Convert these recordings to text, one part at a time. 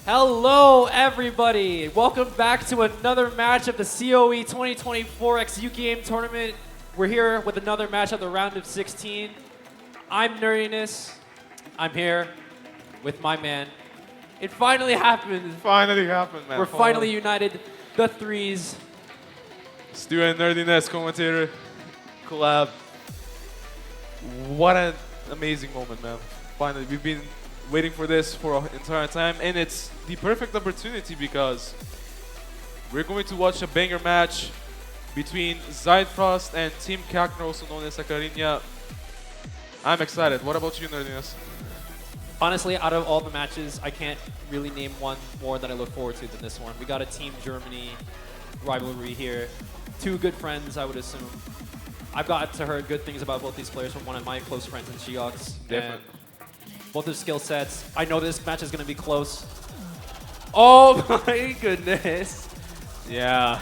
Hello, everybody. Welcome back to another match of the COE 2024 X Yuki Game Tournament. We're here with another match of the round of 16. I'm Nerdiness. I'm here with my man. It finally happened. Finally happened, man. We're finally united. The threes. Stu and Nerdiness commentator collab. What an amazing moment, man. Finally, we've been waiting for this for an entire time, and it's the perfect opportunity because we're going to watch a banger match between ZeitFrost and Team Kackner, also known as Sakarinya. I'm excited. What about you, Nerdiness? Honestly, out of all the matches, I can't really name one more that I look forward to than this one. We got a Team Germany rivalry here. Two good friends, I would assume. I've got to heard good things about both these players from one of my close friends in BYOC. Definitely. Both their skill sets. I know this match is going to be close. Oh my goodness. Yeah.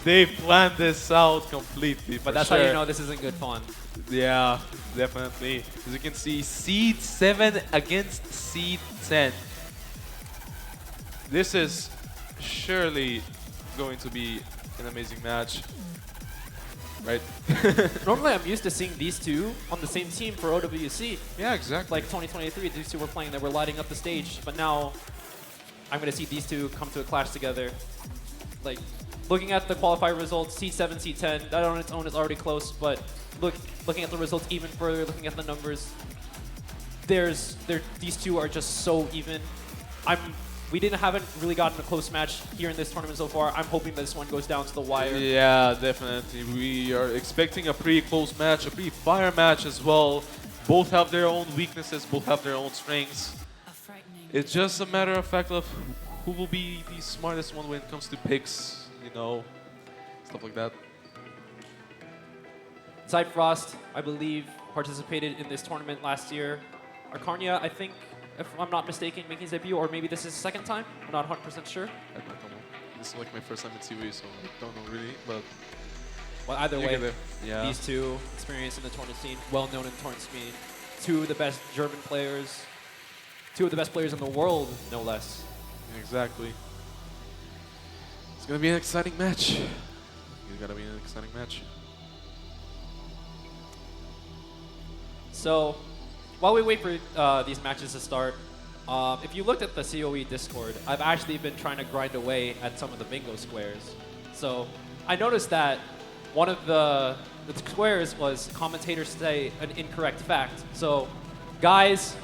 They planned this out completely. But that's how you know this isn't good fun. Yeah, definitely. As you can see, seed 7 against seed 10. This is surely going to be an amazing match. Right? Normally, I'm used to seeing these two on the same team for OWC. Yeah, exactly. Like 2023, these two were playing, they were lighting up the stage. But now, I'm going to see these two come to a clash together. Like, looking at the qualifier results, seed 7, seed 10, that on its own is already close. But looking at the results even further, looking at the numbers, these two are just so even. We haven't really gotten a close match here in this tournament so far. I'm hoping that this one goes down to the wire. Yeah, definitely. We are expecting a pretty close match, a pretty fire match as well. Both have their own weaknesses, both have their own strengths. It's just a matter of fact of who will be the smartest one when it comes to picks, you know, stuff like that. ZeitFrost, I believe, participated in this tournament last year. Arcarnia, I think, if I'm not mistaken, making his debut, or maybe this is his second time. I'm not 100% sure. I don't know. This is like my first time in COE, so I don't know really, but... Well, either way, yeah. These two experienced in the tournament scene, well known in the tournament scene. Two of the best German players, two of the best players in the world, no less. Exactly. It's gonna be an exciting match. It's gonna be an exciting match. So, while we wait for these matches to start, if you looked at the COE Discord, I've actually been trying to grind away at some of the bingo squares. So, I noticed that one of the squares was commentators say an incorrect fact. So, guys,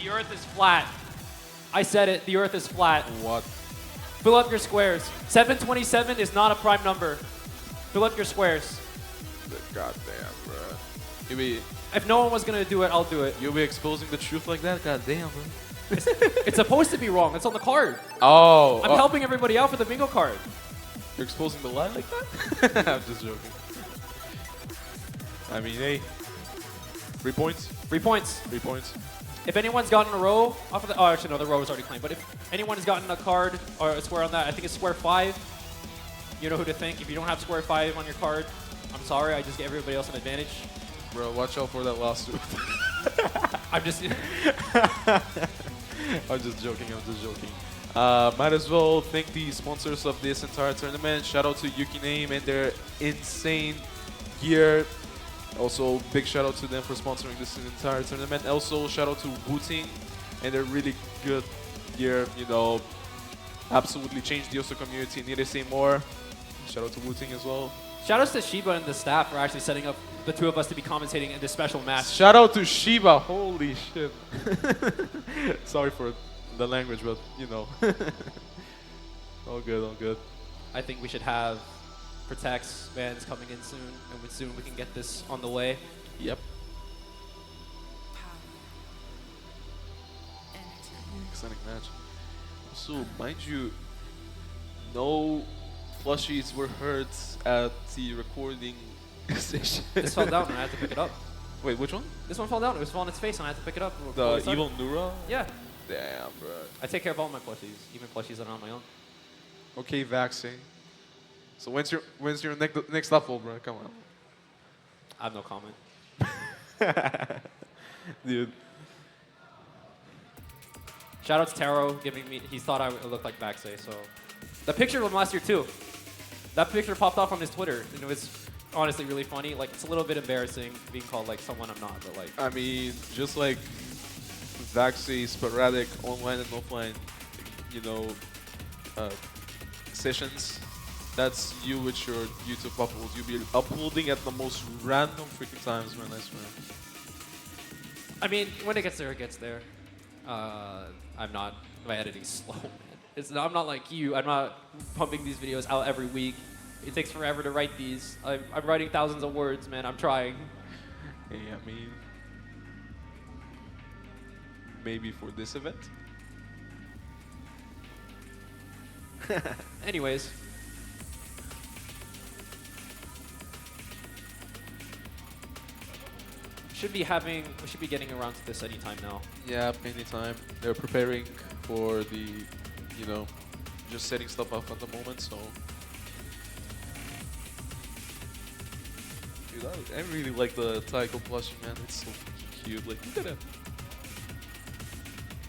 the Earth is flat. I said it, the Earth is flat. What? Fill up your squares. 727 is not a prime number. Fill up your squares. Goddamn, bro. If no one was going to do it, I'll do it. You'll be exposing the truth like that? Goddamn, bro. It's supposed to be wrong. It's on the card. Oh. I'm helping everybody out for the bingo card. You're exposing the lie like that? I'm just joking. I mean, hey. 3 points? 3 points. 3 points. If anyone's gotten a row off of the... Oh, actually, no, the row was already claimed. But if anyone has gotten a card or a square on that, I think it's square 5. You know who to thank. If you don't have square 5 on your card, I'm sorry. I just give everybody else an advantage. Bro, watch out for that lawsuit. I'm just... I'm just joking. Might as well thank the sponsors of this entire tournament. Shout out to Yuki Name and their insane gear. Also, big shout out to them for sponsoring this entire tournament. Also, shout out to Booting and their really good gear. You know, absolutely changed the Yosu community. Need to say more. Shout out to Booting as well. Shout outs to Shiba and the staff for actually setting up the two of us to be commentating in this special match. Shout out to Shiba. Holy shit. Sorry for the language, but you know. All good, all good. I think we should have Protects fans coming in soon, and soon we can get this on the way. Yep. Exciting match. So, mind you, no plushies were hurt at the recording session. This fell down and I had to pick it up. Wait, which one? This one fell down. It was on its face and I had to pick it up. The Evil Nura? Yeah. Damn, bro. I take care of all my plushies, even plushies that are on my own. Okay, vaccine. So when's your next level, bro? Come on. I have no comment. Dude. Shout out to Taro giving me. He thought I looked like Baxay. So the picture from last year too. That picture popped off on his Twitter, and it was honestly really funny. Like it's a little bit embarrassing being called like someone I'm not, but like. I mean, just like Vaxi, sporadic online and offline, you know, sessions. That's you with your YouTube uploads. You'll be uploading at the most random freaking times, man. I swear. I mean, when it gets there, it gets there. I'm not. My editing's slow, man. I'm not like you. I'm not pumping these videos out every week. It takes forever to write these. I'm writing thousands of words, man. I'm trying. Hey, I mean, maybe for this event. Anyways. We should be getting around to this anytime now. Yeah, anytime. They're preparing for the, you know, just setting stuff up at the moment, so. Dude, I really like the Tycho plushie, man. It's so freaking cute. Like, look at that.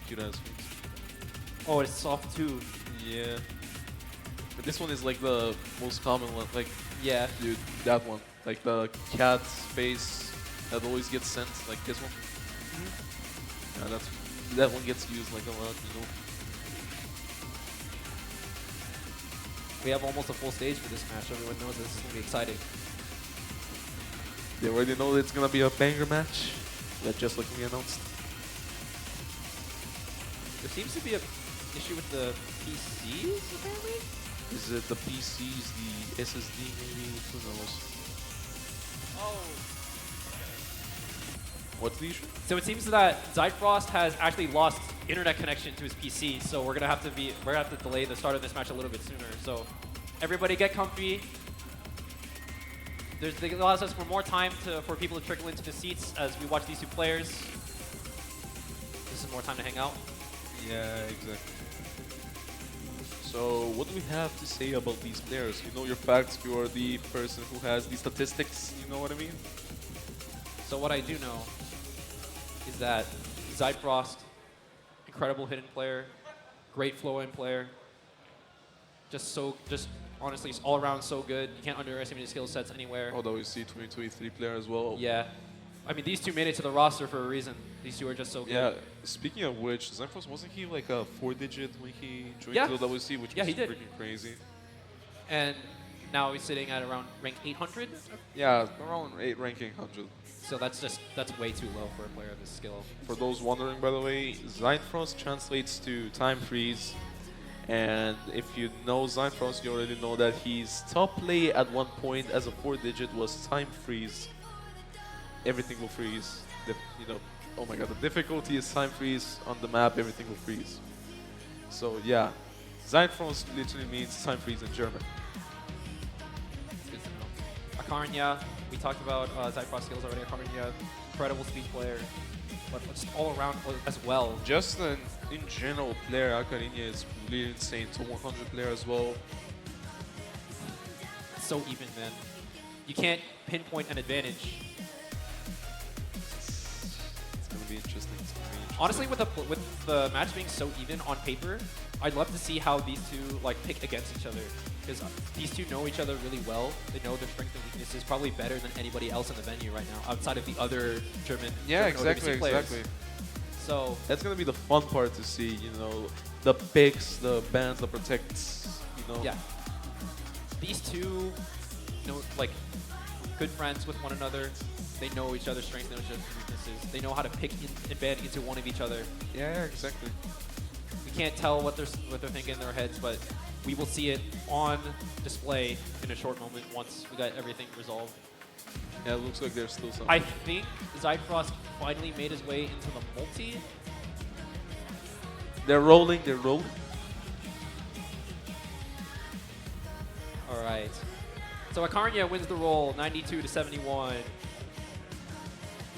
Cute ass face. Oh, it's soft too. Yeah. But this one is like the most common one. Like, yeah. Dude, that one. Like the cat's face that always gets sent. Like this one. Yeah, that one gets used like a lot, you know. We have almost a full stage for this match. Everyone knows this is going to be exciting. They already know it's going to be a banger match. That just like we announced. There seems to be an issue with the PCs, apparently? Is it the PCs, the SSD maybe? Who knows? Oh. What's the issue? So it seems that ZeitFrost has actually lost internet connection to his PC, so we're gonna have to delay the start of this match a little bit sooner. So everybody get comfy. It allows us for more time for people to trickle into the seats as we watch these two players. This is more time to hang out. Yeah, exactly. So what do we have to say about these players? You know your facts, you are the person who has the statistics, you know what I mean? So what I do know is that ZeitFrost, incredible hidden player, great flow-in player, just honestly all around so good. You can't underestimate his skill sets anywhere. Although we see 2023 player as well. Yeah. I mean, these two made it to the roster for a reason. These two are just so good. Yeah, speaking of which, ZeitFrost, wasn't he like a 4-digit when he joined the WC, which was freaking crazy? And now he's sitting at around rank 800? Yeah, around 8 ranking 100. So that's way too low for a player of his skill. For those wondering, by the way, ZeitFrost translates to time freeze. And if you know ZeitFrost, you already know that his top play at one point as a 4-digit was time freeze. Everything will freeze. You know, oh my god, the difficulty is time freeze on the map, everything will freeze. So yeah, ZeitFrost literally means time freeze in German. It's good to know. Akarnya, we talked about ZeitFrost skills already. Akarnya, incredible speed player, but just all around as well. Just in general player, Akarnya is really insane. To 100 player as well. It's so even, man. You can't pinpoint an advantage. Interesting. Honestly, with the match being so even on paper, I'd love to see how these two like pick against each other, because these two know each other really well. They know their strengths and weaknesses probably better than anybody else in the venue right now, outside of the other German. Yeah, German exactly. players. So that's gonna be the fun part to see. You know, the picks, the bans, the protects. You know. Yeah. These two, like good friends with one another. They know each other's strengths, they know each other's weaknesses. They know how to pick and ban into one of each other. Yeah, exactly. We can't tell what they're thinking in their heads, but we will see it on display in a short moment once we got everything resolved. Yeah, it looks like there's still something. I think ZeitFrost finally made his way into the multi. They're rolling. All right. So Akarnya wins the roll, 92-71.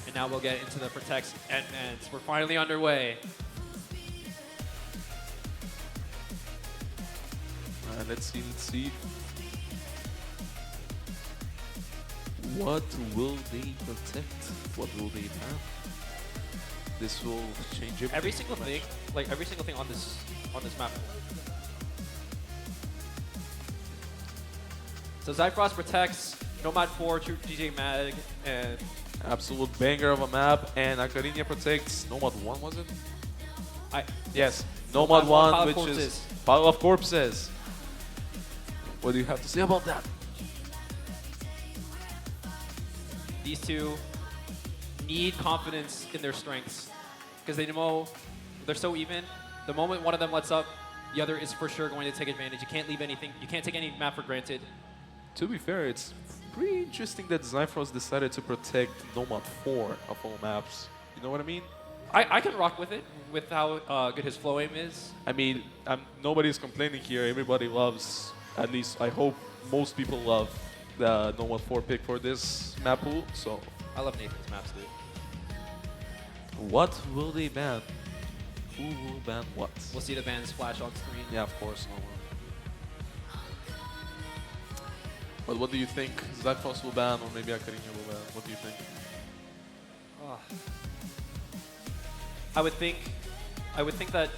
And now we'll get into the protects and bans. We're finally underway. Let's see. What will they protect? What will they ban? this will change everything. Every single thing, like every single thing on this map. So ZeitFrost protects Nomad 4, True DJ Mag, and Absolute banger of a map, and Acarinia protects Nomad 1, was it? Yes, Nomad 1, which is Pile of Corpses. What do you have to say about that? these two need confidence in their strengths because they know they're so even. The moment one of them lets up, the other is for sure going to take advantage. You can't leave anything. You can't take any map for granted. To be fair, it's pretty interesting that ZeitFrost decided to protect Nomad 4 of all maps. You know what I mean? I can rock with it, with how good his flow aim is. I mean, nobody's complaining here. Everybody loves, at least I hope most people love the Nomad 4 pick for this map pool. So, I love Nathan's maps, dude. what will they ban? Who will ban what? We'll see the bans flash on screen. Yeah, of course, Nomad. But what do you think? ZeitFrost will ban, or maybe Acarinia will ban? What do you think? I would think that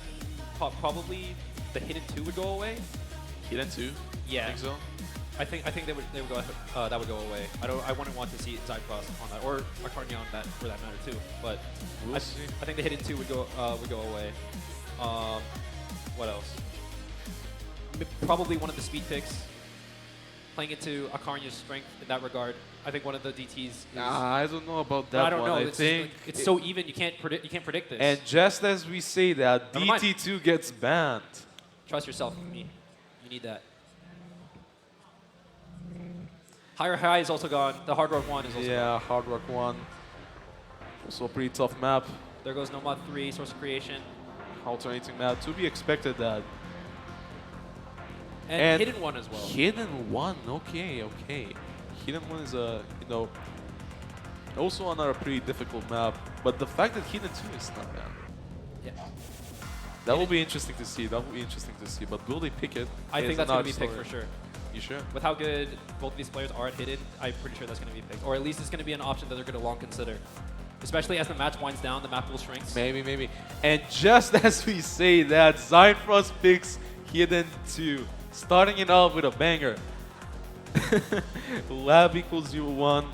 probably the hidden 2 would go away. Hidden 2? Yeah. Think so? I think they would go that would go away. I wouldn't want to see ZeitFrost on that, or Acarinia on that for that matter too. But We'll see. I think the hidden 2 would go away. What else? Probably one of the speed picks. Playing into Acaria's strength in that regard. I think one of the DTs is. I don't know about that I don't one. know. I It's, think it's so even. You can't predict this. And just as we say that, Never mind. DT2 gets banned. Trust yourself in me. You need that. Higher High is also gone. The Hard Rock 1 is also gone. Yeah, Hard Rock 1. Also a pretty tough map. There goes Nomad 3, Source of Creation. Alternating map. To be expected that. And Hidden 1 as well. Hidden 1, okay. Hidden 1 is also another pretty difficult map. But the fact that Hidden 2 is not bad. Yeah. That will be interesting to see. But will they pick it? I think that's going to be picked for sure. You sure? With how good both of these players are at Hidden, I'm pretty sure that's going to be picked. Or at least it's going to be an option that they're going to long consider. Especially as the match winds down, the map pool shrinks. Maybe. And just as we say that, ZeitFrost picks Hidden 2. Starting it off with a banger. Lab equals 0-1.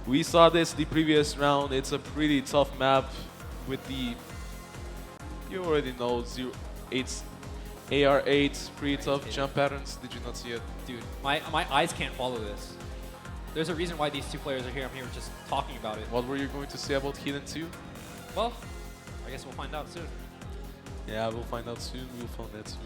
We saw this the previous round. It's a pretty tough map with the, you already know, 8 AR8, pretty tough jump patterns. Did you not see it? Dude, my eyes can't follow this. There's a reason why these two players are here. I'm here just talking about it. What were you going to say about Hidden 2? Well, I guess we'll find out soon. Yeah, we'll find out soon. We'll find that soon.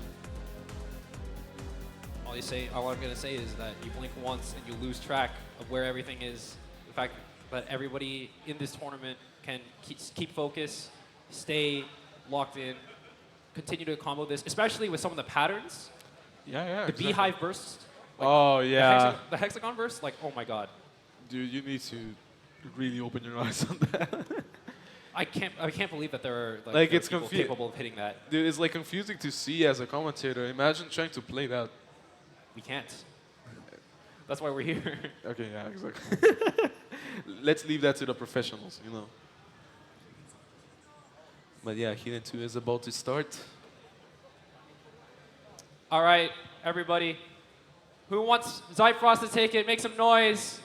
All I'm gonna say is that you blink once and you lose track of where everything is. The fact that everybody in this tournament can keep focus, stay locked in, continue to combo this, especially with some of the patterns. Yeah, The exactly. beehive bursts. Like Oh, yeah. The hexagon burst, like, oh my god. Dude, you need to really open your eyes on that. I can't believe that there are Like, there are it's people capable of hitting that. Dude, it's like confusing to see as a commentator. Imagine trying to play that. We can't. That's why we're here. Okay, yeah, exactly. Let's leave that to the professionals, you know. But yeah, Hidden 2 is about to start. All right, everybody. Who wants ZeitFrost to take it? Make some noise.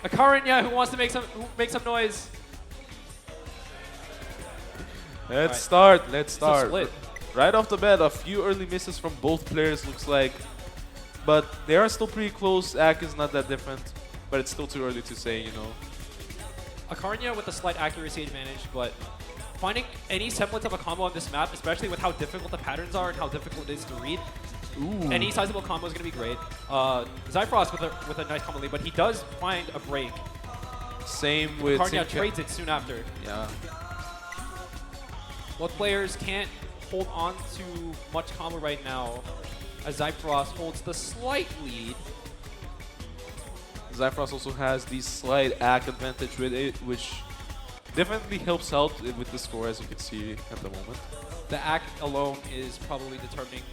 Acarinia, who wants to make some noise? Let's start. It's a split. Right off the bat, a few early misses from both players, looks like. But they are still pretty close. AK is not that different, but it's still too early to say, you know. Acarinia with a slight accuracy advantage, but finding any semblance of a combo on this map, especially with how difficult the patterns are and how difficult it is to read, any sizable combo is going to be great. ZeitFrost with a nice combo lead, but he does find a break. Same with Acarinia trades it soon after. Yeah. Both players can't hold on to much combo right now, as ZeitFrost holds the slight lead. ZeitFrost also has the slight AK advantage with it, which definitely helps out with the score, as you can see at the moment. The act alone is probably determining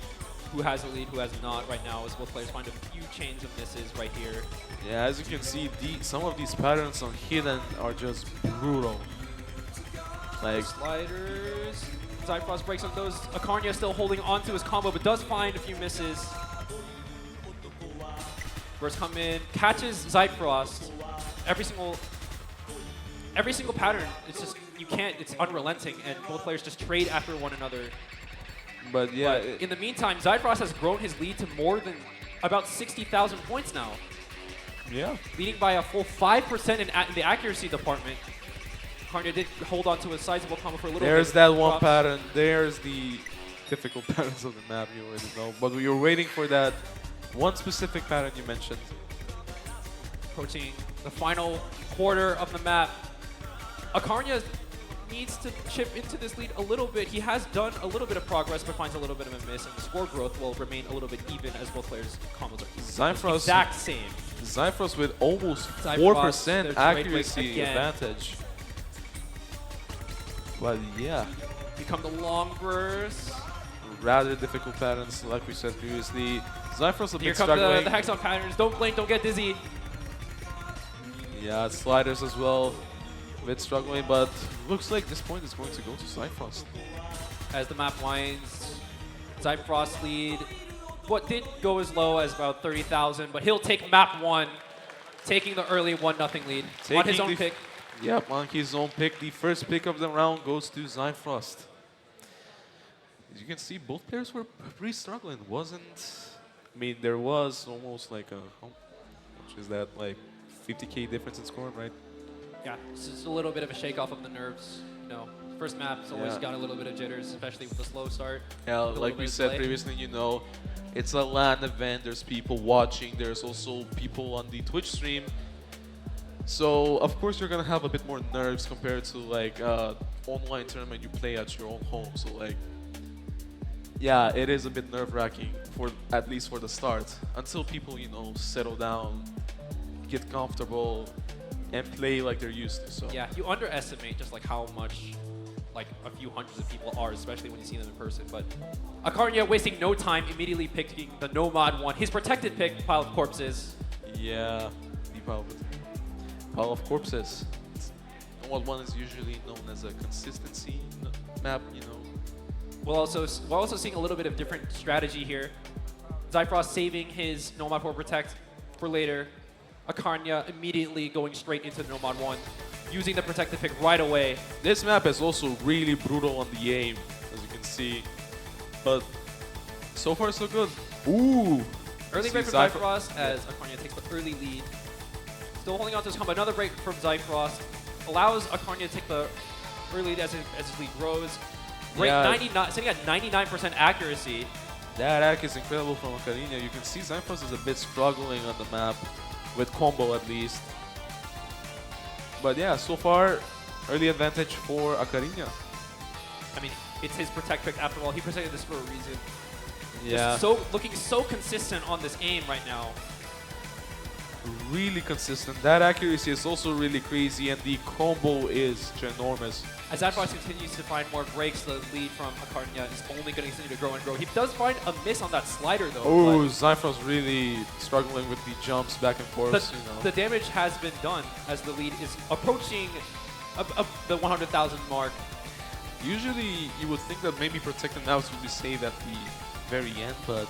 who has the lead, who has not right now, as both players find a few chains of misses right here. Yeah, as you can see, some of these patterns on Hidden are just brutal. Like, Sliders. ZeitFrost breaks up those. Akarnia still holding on to his combo, but does find a few misses. Burst come in, catches ZeitFrost. Every single pattern, it's just, you can't, it's unrelenting, and both players just trade after one another. but yeah, But in the meantime, ZeitFrost has grown his lead to more than about 60,000 points now, yeah. leading by a full 5% in the accuracy department. Akarnia did hold on to a sizable combo for a little bit. There's that one Drops. pattern. There's the difficult patterns of the map, you already know. But we were waiting for that one specific pattern you mentioned. Approaching the final quarter of the map. Akarnia needs to chip into this lead a little bit. He has done a little bit of progress, but finds a little bit of a miss, and the score growth will remain a little bit even as both players' combos are ZeitFrost, exact same. ZeitFrost with almost ZeitFrost, their 4% trade accuracy break again. advantage. But yeah, Become the long burst. rather difficult patterns, like we said previously. ZeitFrost a Here bit come struggling. the Hexon patterns. Don't blink, don't get dizzy. Yeah, sliders as well. A bit struggling, but looks like this point is going to go to ZeitFrost. As the map winds, ZeitFrost lead. What did go as low as about 30,000, but he'll take map 1, taking the early 1-0 lead on his own pick. Yep, on his own pick. The first pick of the round goes to ZeitFrost. As you can see, both players were pretty struggling. I mean, there was almost like how much is that? Like 50k difference in score, right? Yeah, it's just a little bit of a shake off of the nerves. You know, first map's always Yeah. got a little bit of jitters, especially with the slow start. Yeah, little like bit we of said delay. previously, you know, it's a LAN event. There's people watching. There's also people on the Twitch stream. So of course you're gonna have a bit more nerves compared to like online tournament you play at your own home. So like, yeah, it is a bit nerve-wracking for at least for the start until people, you know, settle down, get comfortable, and play like they're used to. So Yeah, you underestimate just like how much like a few hundreds of people are, especially when you see them in person. But Akarnia wasting no time, immediately picking the Nomad one. His protected pick, pile of corpses. yeah, the pile of corpses. What one is usually known as a consistency map, you know. We're also seeing a little bit of different strategy here. ZeitFrost saving his Nomad for protect for later. Akarnia immediately going straight into Nomad 1, using the protected pick right away. This map is also really brutal on the aim, as you can see. But so far so good. Ooh! Early See break from ZeitFrost- ZeitFrost as Akarnia takes the early lead. Still holding on to his combo. Another break from ZeitFrost allows Akarnia to take the early lead as his lead grows. Great Yeah. 99, sitting at 99% accuracy. That act is incredible from Akarina. You can see ZeitFrost is a bit struggling on the map, with combo at least. But yeah, so far, early advantage for Akarina. I mean, it's his protect pick after all. He protected this for a reason. Yeah, Just looking so consistent on this aim right now. really consistent. That accuracy is also really crazy, and the combo is ginormous. As ZeitFrost continues to find more breaks, the lead from Akarnia is only going to continue to grow and grow. He does find a miss on that slider, though. Oh, ZeitFrost really struggling with the jumps back and forth. but You know. the damage has been done as the lead is approaching the 100,000 mark. Usually, you would think that maybe protecting now would be saved at the very end, but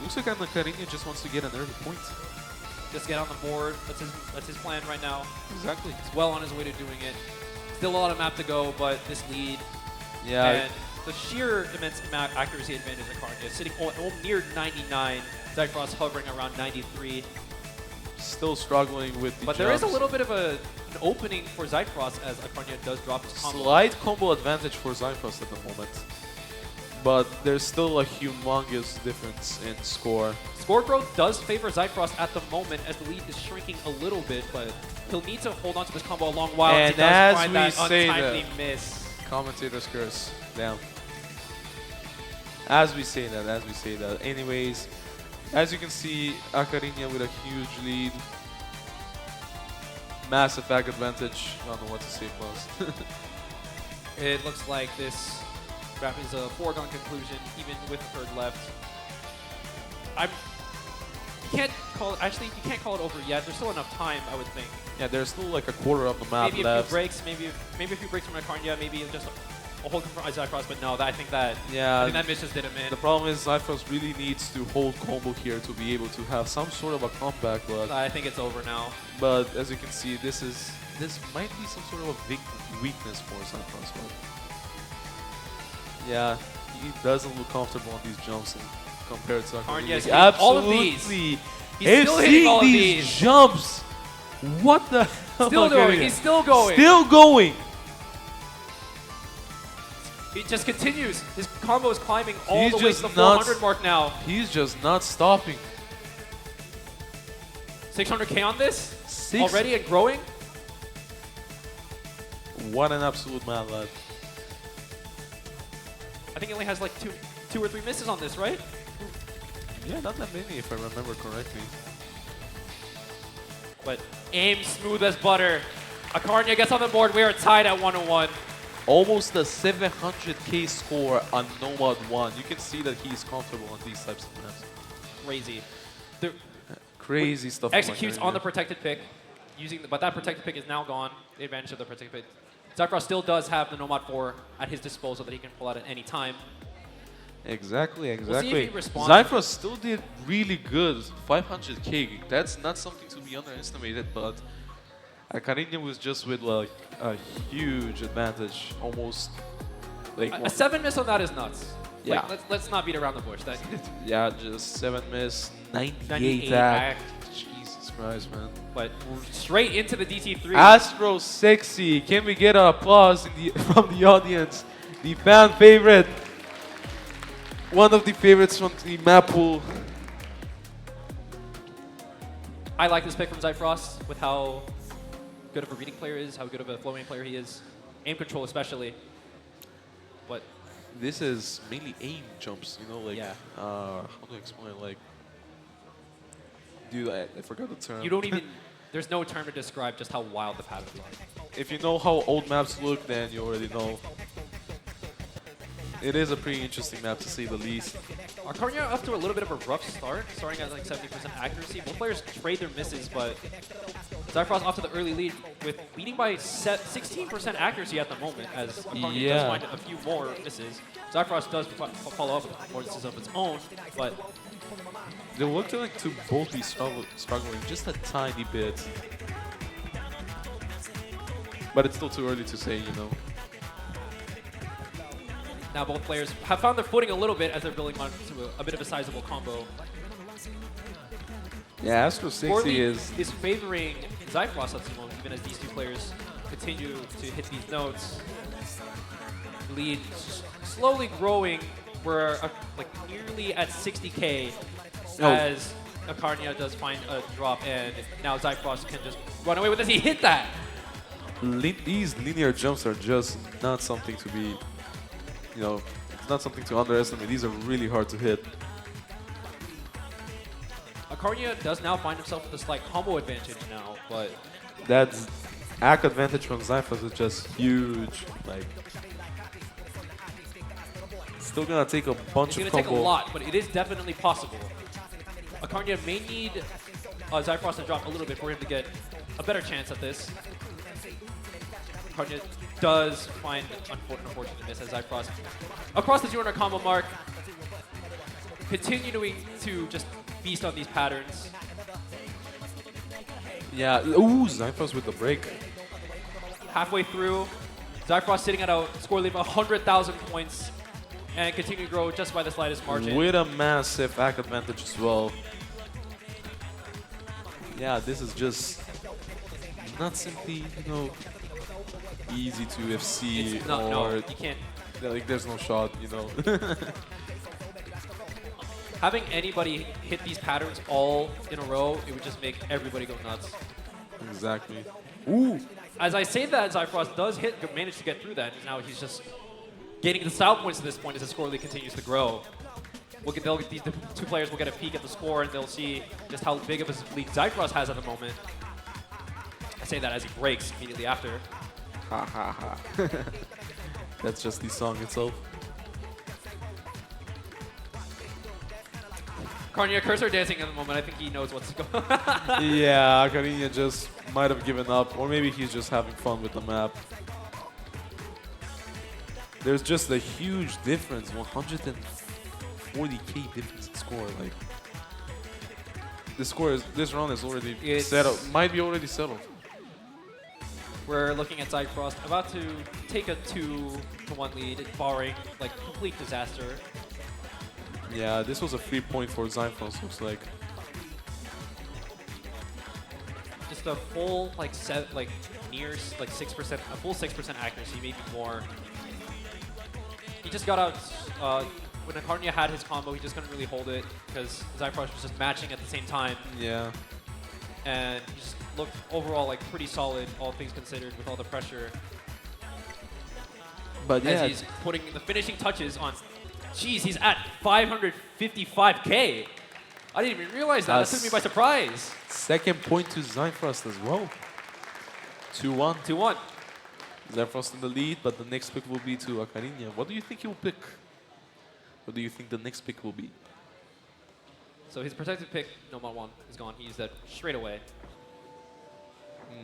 looks like Akarina just wants to get an early point. Just get on the board. That's his plan right now. Exactly. He's well on his way to doing it. Still a lot of map to go, but this lead Yeah. and the sheer immense map accuracy advantage of Akarnia sitting near 99. ZeitFrost hovering around 93. Still struggling with the But there is a jumps. little bit of an opening for ZeitFrost as Akarnia does drop his combo. Slight combo advantage for ZeitFrost at the moment. But there's still a humongous difference in score. Score growth does favor ZeitFrost at the moment as the lead is shrinking a little bit, but he'll need to hold on to this combo a long while And he does as find we that say untimely that- miss. Commentator's curse. Damn. As we say that. Anyways, as you can see, Akarina with a huge lead. Massive back advantage. I don't know what to say plus. It looks like this graph is a foregone conclusion, even with a third left. I'm. You can't call. Actually, you can't call it over yet. There's still enough time, I would think. Yeah, there's still like a quarter of the map Maybe left. a few breaks. Maybe a few breaks from Acarnia. Maybe just a hold from ZeitFrost. But no, I think that. Yeah. I think that miss just did him in. The problem is ZeitFrost really needs to hold combo here to be able to have some sort of a comeback, but I think it's over now. as you can see, this might be some sort of a big weakness for ZeitFrost. But yeah, he doesn't look comfortable on these jumps compared to Acarnia. Yes, Absolutely. all of these. He's It's still hitting all of these these. jumps. What the hell? Still going. He's still going. Still going. It just continues. His combo is climbing all He's the way to just the not 400 mark now. He's just not stopping. 600k on this Six. already and growing. What an absolute mad lad. I think he only has like two or three misses on this, right? Yeah, not that many if I remember correctly. But aim smooth as butter. Acarnia gets on the board. We are tied at 101. Almost a 700k score on Nomad 1. You can see that he's comfortable on these types of maps. Crazy. Crazy stuff. Executes on the protected pick, but that protected pick is now gone. The advantage of the protected pick. ZeitFrost still does have the Nomad 4 at his disposal that he can pull out at any time. Exactly. We'll see if he responds. ZeitFrost still did really good. 500k. That's not something to be underestimated, but Acarina was just with like a huge advantage, almost like A 7 miss on that is nuts. Yeah. Like, let's not beat around the bush. That yeah, just 7 miss, 98 98 act. act. Jesus Christ, man. But straight into the DT3. RO16, can we get an applause from the audience? The fan favorite. One of the favorites from the map pool. I like this pick from ZeitFrost with how good of a reading player he is, how good of a flow aim player he is. Aim control especially. But This is mainly aim jumps, you know, like, Yeah. how do I explain, like, dude, I forgot the term. you don't even, there's no term to describe just how wild the patterns are. If you know how old maps look, then you already know. It is a pretty interesting map to say the least. Acarnia up to a little bit of a rough start, starting at like 70% accuracy. Both players trade their misses, but ZeitFrost off to the early lead with leading by 16% accuracy at the moment, as Acarnia does find a few more misses. ZeitFrost does follow up with more misses of its own, but They look like to both be struggling just a tiny bit. But it's still too early to say, you know. now both players have found their footing a little bit as they're building onto a bit of a sizable combo. Yeah, RO16 is favoring ZeitFrost at the moment, even as these two players continue to hit these notes. Lead slowly growing. We're like nearly at 60k as Acarnia does find a drop, and now ZeitFrost can just run away with this. He hit that! These linear jumps are just not something to be, you know, it's not something to underestimate. These are really hard to hit. Acarnia does now find himself with a slight combo advantage now, but That act advantage from ZeitFrost is just huge. Like, still gonna take a bunch it's of going to take a combo. lot, but it is definitely possible. Acarnia may need ZeitFrost to drop a little bit for him to get a better chance at this. Acarnia does find unfortunate miss as ZeitFrost across the 200 combo mark, continuing to just beast on these patterns. Yeah, ooh, ZeitFrost with the break. Halfway through, ZeitFrost sitting at a score lead of 100,000 points and continue to grow just by the slightest margin. With a massive act advantage as well. Yeah, this is just not simply, you know, easy to FC It's not, or no, you can't. like there's no shot, you know. Having anybody hit these patterns all in a row, it would just make everybody go nuts. Exactly. Ooh. As I say that, ZeitFrost does manage to get through that. Now he's just gaining the style points at this point as the score lead continues to grow. These two players will get a peek at the score, and they'll see just how big of a lead ZeitFrost has at the moment. I say that as he breaks immediately after. Ha ha ha. That's just the song itself. Carnia cursor dancing at the moment. I think he knows what's going on. Yeah, Kackner just might have given up, or maybe he's just having fun with the map. There's just a huge difference, 140k difference in score. Like, this round is already settled. Might be already settled. We're looking at ZeitFrost about to take a 2-1 lead, barring like complete disaster. Yeah, this was a free point for ZeitFrost, looks like. Just a full near 6%, a full 6% accuracy, maybe more. He just got out when Carnia had his combo. He just couldn't really hold it because ZeitFrost was just matching at the same time. Yeah. And he just looked overall like pretty solid, all things considered, with all the pressure. But yeah, as he's putting the finishing touches on. Jeez, he's at 555k. I didn't even realize that. That took me by surprise. Second point to ZeitFrost as well. 2-1. 2-1. ZeitFrost in the lead, but the next pick will be to Kackner. What do you think he'll pick? What do you think the next pick will be? So his protected pick, Nomad 1, is gone. He used that straight away.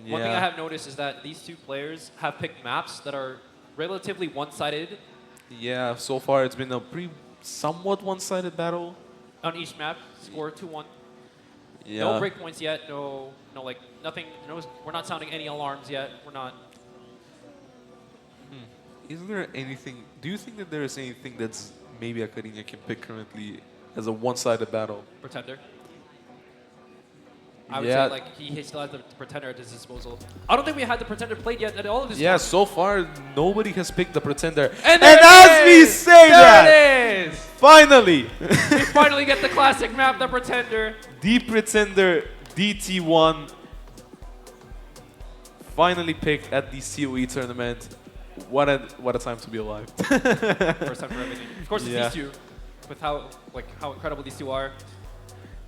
Yeah. One thing I have noticed is that these two players have picked maps that are relatively one-sided. Yeah, so far it's been a somewhat one-sided battle. On each map, score 2-1. Yeah. No breakpoints yet, no like nothing, we're not sounding any alarms yet. We're not. Is there anything, do you think that there is anything that's maybe Kackner can pick currently as a one-sided battle? Pretender. I would say like he still has the Pretender at his disposal. I don't think we had the Pretender played yet at all of this. Yeah, time. so far nobody has picked the Pretender. And as we say that, there it is! Finally! We finally get the classic map, the Pretender. The Pretender DT1 finally picked at the COE tournament. What a time to be alive. First time for everything. Of course, it's these two, with how incredible these two are.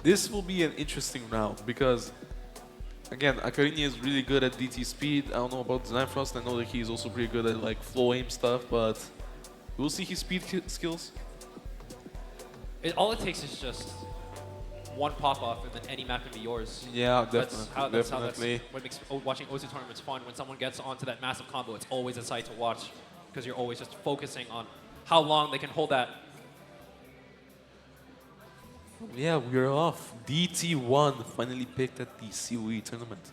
This will be an interesting round because, again, Kackner is really good at DT speed. I don't know about ZeitFrost. I know that he's also pretty good at like flow aim stuff, but we'll see his speed skills. All it takes is just one pop-off and then any map can be yours. Yeah, definitely. That's what makes watching OC tournaments fun. When someone gets onto that massive combo, it's always a sight to watch because you're always just focusing on how long they can hold that. Yeah, we're off. DT1 finally picked at the COE tournament.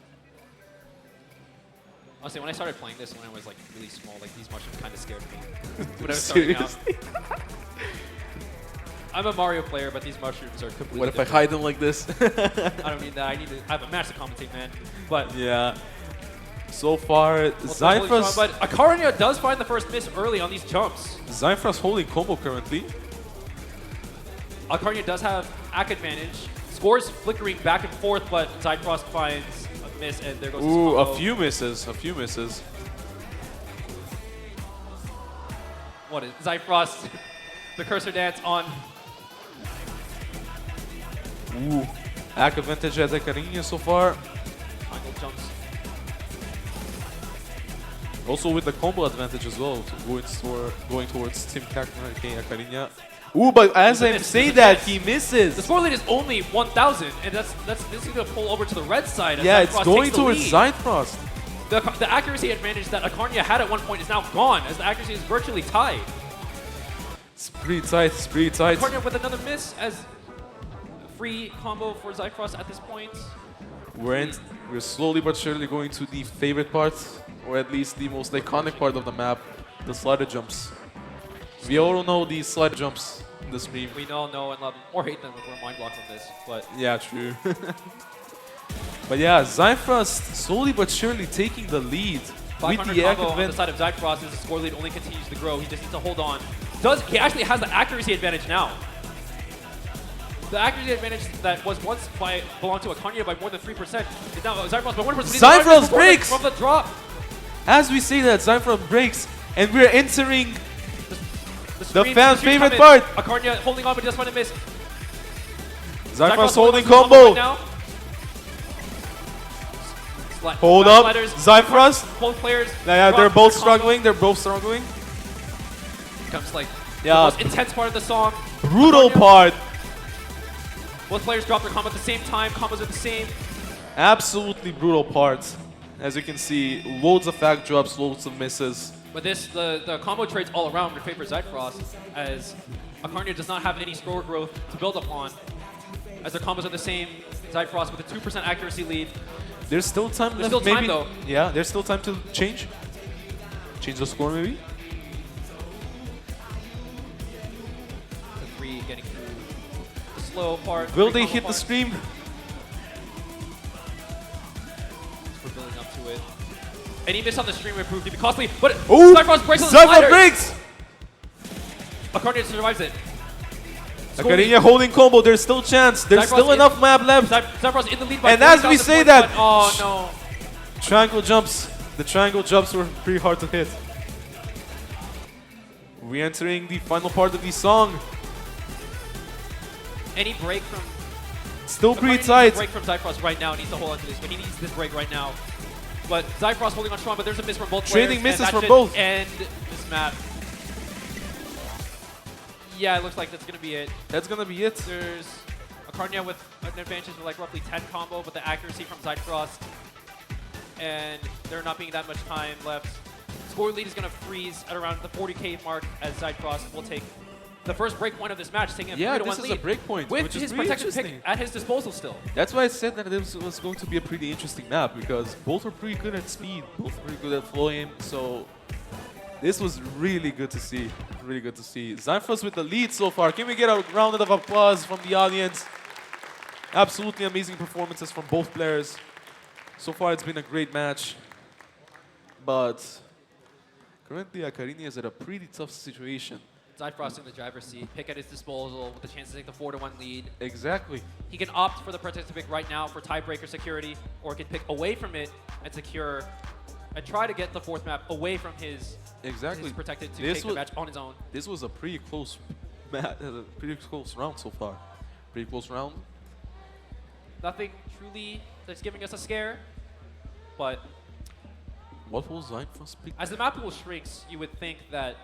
Honestly, when I started playing this when I was like really small, like these mushrooms kind of scared me. When I was starting out. I'm a Mario player, but these mushrooms are completely What if I hide them like this? I don't mean that. I have a match to commentate, man. But yeah. So far, ZeitFrost. But Kackner does find the first miss early on these jumps. ZeitFrost holding combo currently. Kackner does have AC advantage. Scores flickering back and forth, but ZeitFrost finds a miss, and there goes his combo. A few misses. What is ZeitFrost? The cursor dance on. Ooh. AC advantage at Kackner so far. Triangle jumps. Also with the combo advantage as well, going towards Team Kackner, Kackner. Ooh, but as I say that, he misses. The score lead is only 1,000, and this is going to pull over to the red side. Yeah, it's going towards ZeitFrost. The accuracy advantage that Kackner had at one point is now gone, as the accuracy is virtually tied. It's pretty tight. Kackner with another miss as free combo for ZeitFrost at this point. We're slowly but surely going to the favorite part, or at least the most iconic part of the map, the slider jumps. We all know these slider jumps in the stream. We all know and love them, or hate them if we're mind blocked from this, but... Yeah, true. But yeah, ZeitFrost slowly but surely taking the lead. 500 combo on the side of ZeitFrost as the score lead only continues to grow. He just needs to hold on. He actually has the accuracy advantage now. The accuracy advantage that was once belonged to Kackner by more than 3% is now ZeitFrost by 1%. ZeitFrost breaks! From the drop. As we say that, ZeitFrost breaks, and we're entering the fan fan favorite part. Kackner holding on, but just want to miss. ZeitFrost holding combo. Right Hold up, sliders. ZeitFrost. Both players. Yeah, they're both struggling. Becomes like the most intense part of the song. Brutal part. Both players drop their combo at the same time. Combos are the same. Absolutely brutal part. As you can see, loads of back drops, loads of misses. But the combo trades all around in favor of ZeitFrost, as Kackner does not have any score growth to build upon. As their combos are the same, ZeitFrost with a 2% accuracy lead. There's still time left. There's still time, though. Yeah, there's still time to change. Change the score, maybe. The 3 getting through the slow part. Will they hit the stream? We're building up to it. Any miss on the stream would prove to be costly, but Ooh, ZeitFrost breaks on the ZeitFrost slider. breaks! Kackner survives it. Kackner holding combo, there's still chance. There's still enough map left. ZeitFrost in the lead by And as we say that, oh no. Triangle jumps. The triangle jumps were pretty hard to hit. Re-entering the final part of the song. Any break from Still pretty Kackner tight. needs a break from ZeitFrost right now. He needs to hold on to this, but he needs this break right now. But ZeitFrost holding on strong, but there's a miss from both players. Trading misses and that from should both. end this map. Yeah, it looks like that's gonna be it. That's gonna be it. There's Kackner with an advantage of like roughly 10 combo, but the accuracy from ZeitFrost, and there not being that much time left. Score lead is gonna freeze at around the 40k mark as ZeitFrost will take the first break point of this match, taking a 3-1 this is lead a break point, with which is his really protection pick interesting. at his disposal still. That's why I said that this was going to be a pretty interesting map, because both are pretty good at speed, both are pretty good at flow aim, so this was really good to see. Really good to see. ZeitFrost with the lead so far. Can we get a round of applause from the audience? Absolutely amazing performances from both players. So far it's been a great match, but currently Kackner is at a pretty tough situation. ZeitFrost in the driver's seat, pick at his disposal with the chance to take the 4-1 lead. Exactly. He can opt for the protected pick right now for tiebreaker security, or he can pick away from it and secure and try to get the 4th map away from his protected to take the match on his own. This was a pretty close pretty close round so far. Pretty close round. Nothing truly that's giving us a scare, but What will ZeitFrost pick? as the map pool shrinks, you would think that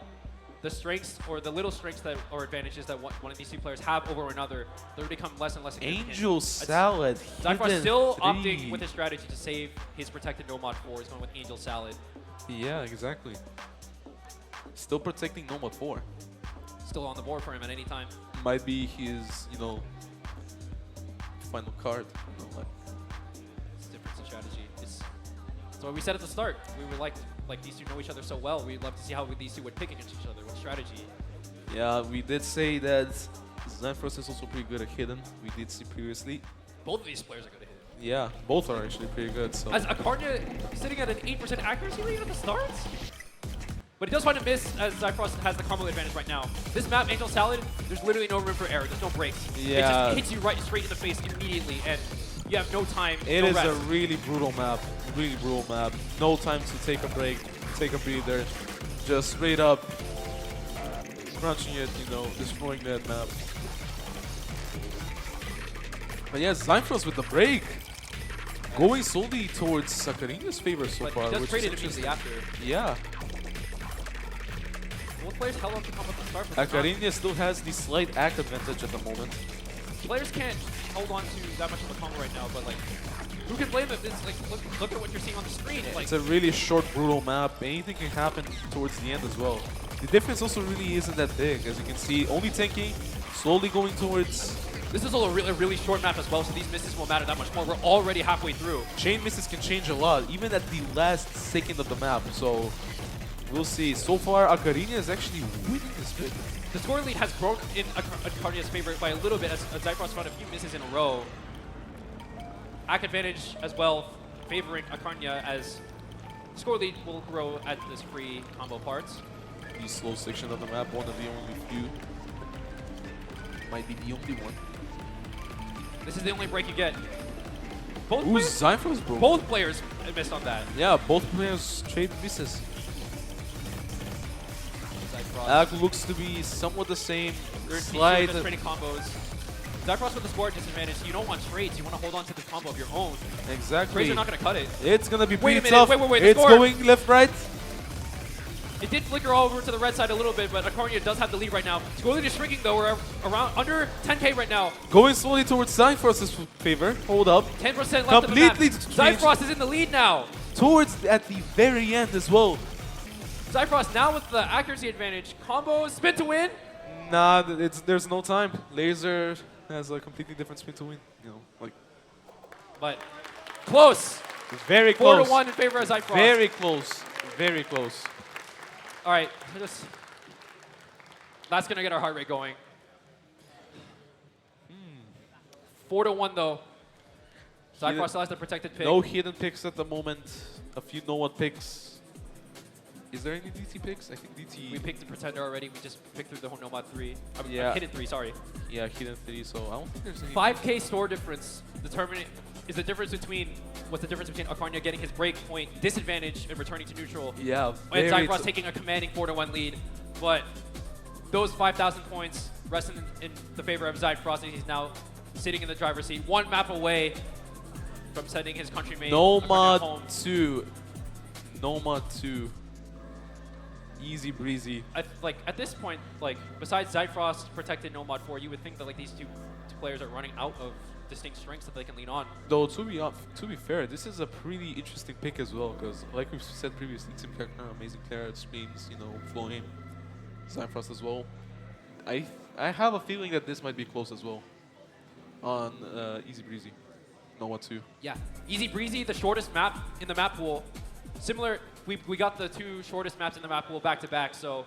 the strengths or the little strengths that or advantages that one of these two players have over another, they become less and less significant. Angel Salad. ZeitFrost still hidden opting three. with his strategy to save his protected Nomad 4. He's going with Angel Salad. Yeah, exactly. Still protecting Nomad 4. Still on the board for him at any time. Might be his, final card. Like. It's a difference in strategy. It's what we said at the start. We would like these two know each other so well. We'd love to see how these two would pick against each other with strategy. Yeah, we did say that ZeitFrost is also pretty good at hidden. We did see previously. Both of these players are good at hit. Yeah, both are actually pretty good. So. As Kackner sitting at an 8% accuracy rate at the start. But he does find a miss as ZeitFrost has the combo advantage right now. This map, Angel Salad, there's literally no room for error. There's no breaks. Yeah. It just hits you right straight in the face immediately, and you have no time. It no is rest. a really brutal map. Really brutal map. No time to take a break, take a breather. Just straight up crunching it, destroying that map. But yeah, ZeitFrost with the break. Going solely towards Kackner's favor so But far. he does which trade is it immediately after. Yeah. Both players held up the combo at the start. But Kackner still has the slight act advantage at the moment. players can't hold on to that much of a combo right now, but who can blame them? It's look at what you're seeing on the screen. It's a really short, brutal map. Anything can happen towards the end as well. The difference also really isn't that big. As you can see, only tanking, slowly going towards... This is a really short map as well, so these misses won't matter that much more. We're already halfway through. Chain misses can change a lot, even at the last second of the map. So we'll see. So far, Kackner is actually winning this bit. The score lead has grown in Kackner's favor by a little bit as ZeitFrost found a few misses in a row. Act advantage as well, favoring Kackner as score lead will grow at this free combo parts. The slow section of the map, one of the only few. Might be the only one. This is the only break you get. Both Ooh, players, ZeitFrost broke. both players missed on that. Yeah, both players trade misses. ZeitFrost. Act looks to be somewhat the same. They're Slide. trading combos. ZeitFrost with the score disadvantage, so you don't want trades. You want to hold on to the combo of your own. Exactly. Trades are not going to cut it. It's gonna be Wait a pretty minute, tough. wait, the It's score. going left, right. It did flicker over to the red side a little bit, but Acarnia does have the lead right now. Score lead is shrinking though. We're around under 10K right now. Going slowly towards ZeitFrost's favor. Hold up. 10% left of the map. Completely ZeitFrost is in the lead now. Towards at the very end as well. ZeitFrost now with the accuracy advantage. Combos, spin to win. Nah, there's no time. Laser has a completely different spin to win. You know, like But close. very close. 4-1 in favor of ZeitFrost. Very close. Very close. All right, that's gonna get our heart rate going. 4-1 though. ZeitFrost still has the protected pick. No hidden picks at the moment. A few no one picks. Is there any DT picks? I think DT. We picked the Pretender already. We just picked through the Nomad 3. I mean, Yeah. Hidden 3, sorry. Yeah, hidden 3. So I don't think there's any. 5K store difference is the difference between Acarnia getting his break point disadvantage and returning to neutral. Yeah. And ZeitFrost taking a commanding 4-1 lead. But those 5,000 points rest in the favor of ZeitFrost, and he's now sitting in the driver's seat, one map away from sending his countrymates home. Nomad 2. Nomad 2. Easy breezy. At this point, like besides ZeitFrost protected Nomad 4, you would think that like these two players are running out of distinct strengths that they can lean on. Though to be fair, this is a pretty interesting pick as well, because like we've said previously, Team Kackner, amazing player, streams, you know, flowing. ZeitFrost as well. I have a feeling that this might be close as well. On Easy Breezy. Nomad 2. Yeah, Easy Breezy, the shortest map in the map pool. Similar, we got the two shortest maps in the map pool back to back, so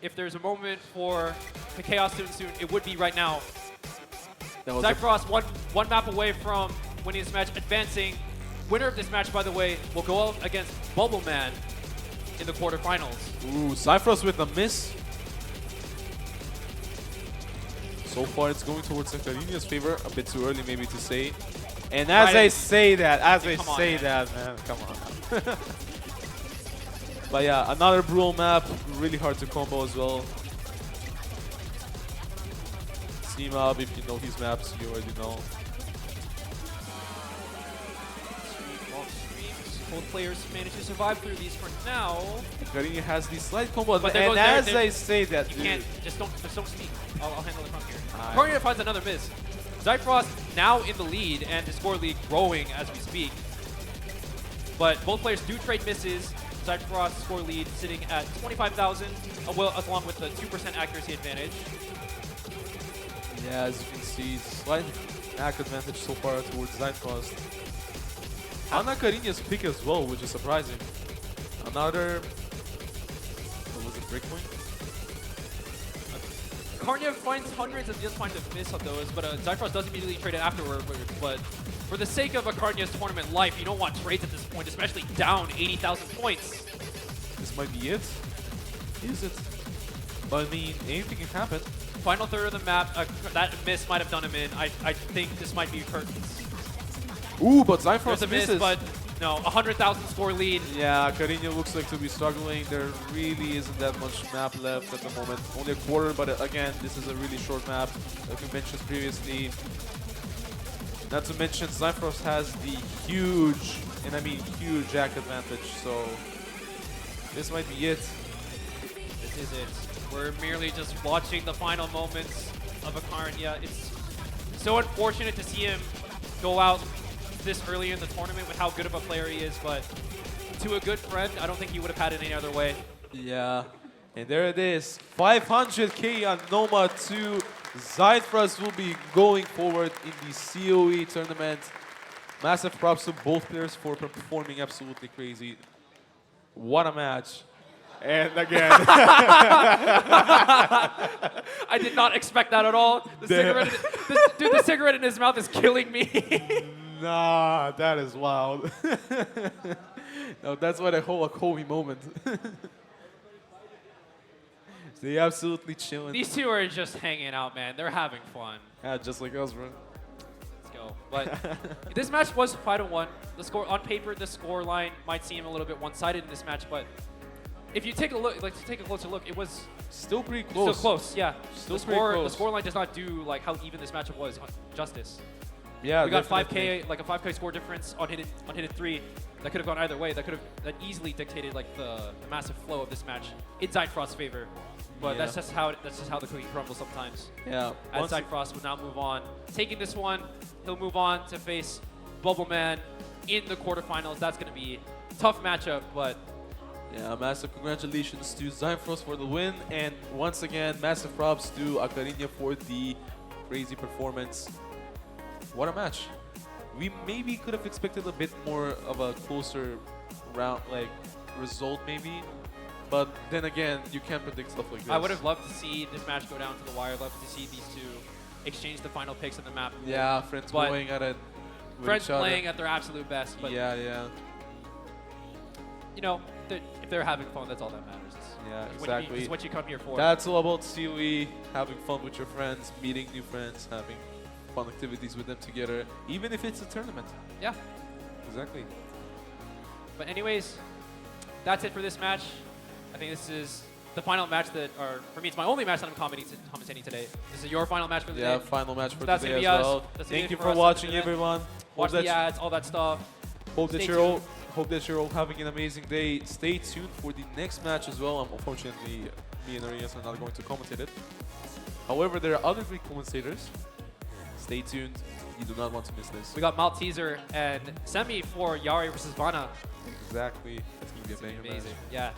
if there's a moment for the Chaos soon, it would be right now. ZeitFrost one map away from winning this match, advancing. Winner of this match, by the way, will go up against Bubble Man in the quarterfinals. Ooh, ZeitFrost with a miss. So far, it's going towards Akarinia's favor. A bit too early, maybe, to say. And as I say that, man, come on. But yeah, another Brawl map, really hard to combo as well. Steam up, if you know these maps, you already know. Both players manage to survive through these for now. Akarinia has the slight combo, But and as I say that, you can't, just don't speak. I'll handle it from here. Acarnia finds another miss. ZeitFrost now in the lead, and the score lead growing as we speak. But both players do trade misses. ZeitFrost score lead sitting at 25,000, along with the 2% accuracy advantage. Yeah, as you can see, slight hack advantage so far towards ZeitFrost. On Akarinia's pick as well, which is surprising. Another, what was it, breakpoint? Acarnia finds hundreds and just finds a miss on those, but ZeitFrost does immediately trade it afterward. But for the sake of Acarnia's tournament life, you don't want trades at this point, especially down 80,000 points. This might be it. Is it? But I mean, anything can happen. Final third of the map, that miss might have done him in. I think this might be curtains. Ooh, but ZeitFrost misses. misses. But no, 100,000 score lead. Yeah, Akarinia looks like to be struggling. There really isn't that much map left at the moment. Only a quarter, but again, this is a really short map, like we mentioned previously. Not to mention, ZeitFrost has the huge, and I mean huge, jack advantage, so this might be it. This is it. We're merely just watching the final moments of Acarnia. It's so unfortunate to see him go out this early in the tournament with how good of a player he is, but to a good friend, I don't think he would have had it any other way. Yeah, and there it is. 500k on Nomad 2. ZeitFrost will be going forward in the COE tournament. Massive props to both players for performing absolutely crazy. What a match. And again. I did not expect that at all. The cigarette in his mouth is killing me. Nah, that is wild. No, that's what I call a COE moment. They absolutely chilling. These two are just hanging out, man. They're having fun. Yeah, just like us, bro. Let's go. But this match was 5-1. The score on paper, the score line might seem a little bit one-sided in this match, but if you take a look, take a closer look, it was still pretty close. Still close, yeah. Still the pretty close. The score line does not do like how even this matchup was justice. Yeah, we got definitely. 5K, like a 5K score difference on hidden 3. That could have gone either way. That easily dictated like the massive flow of this match in ZeitFrost's favor. But Yeah. that's just how the cookie crumbles sometimes. Yeah. As ZeitFrost will now move on, taking this one, he'll move on to face Bubbleman in the quarterfinals. That's going to be a tough matchup, but Yeah, massive congratulations to ZeitFrost for the win, and once again, massive props to Acariña for the crazy performance. What a match! We maybe could have expected a bit more of a closer round, like result, maybe. But then again, you can't predict stuff like this. I would have loved to see this match go down to the wire. Loved to see these two exchange the final picks on the map. Yeah, friends But going at it. with Friends each other. playing at their absolute best, but Yeah, yeah, you know, if they're having fun, that's all that matters. yeah, It's exactly. It's what you come here for. That's all about COE, having fun with your friends, meeting new friends, having fun activities with them together, even if it's a tournament. Yeah. Exactly. But anyways, that's it for this match. I think this is the final match or for me, it's my only match that I'm commentating today. This is your final match for the Yeah, day. final match for That's today gonna be as us. well. That's gonna Thank be you for for us watching, today. everyone. Watch Hope the ads, all that stuff. hope that Stay you're all tuned. hope that you're all having an amazing day. Stay tuned for the next match as well. Unfortunately, me and Arias are not going to commentate it. However, there are other great commentators. Stay tuned. You do not want to miss this. We got Malteser and Semi for Yari versus Vana. Exactly. That's gonna be a banger match. Amazing. Yeah.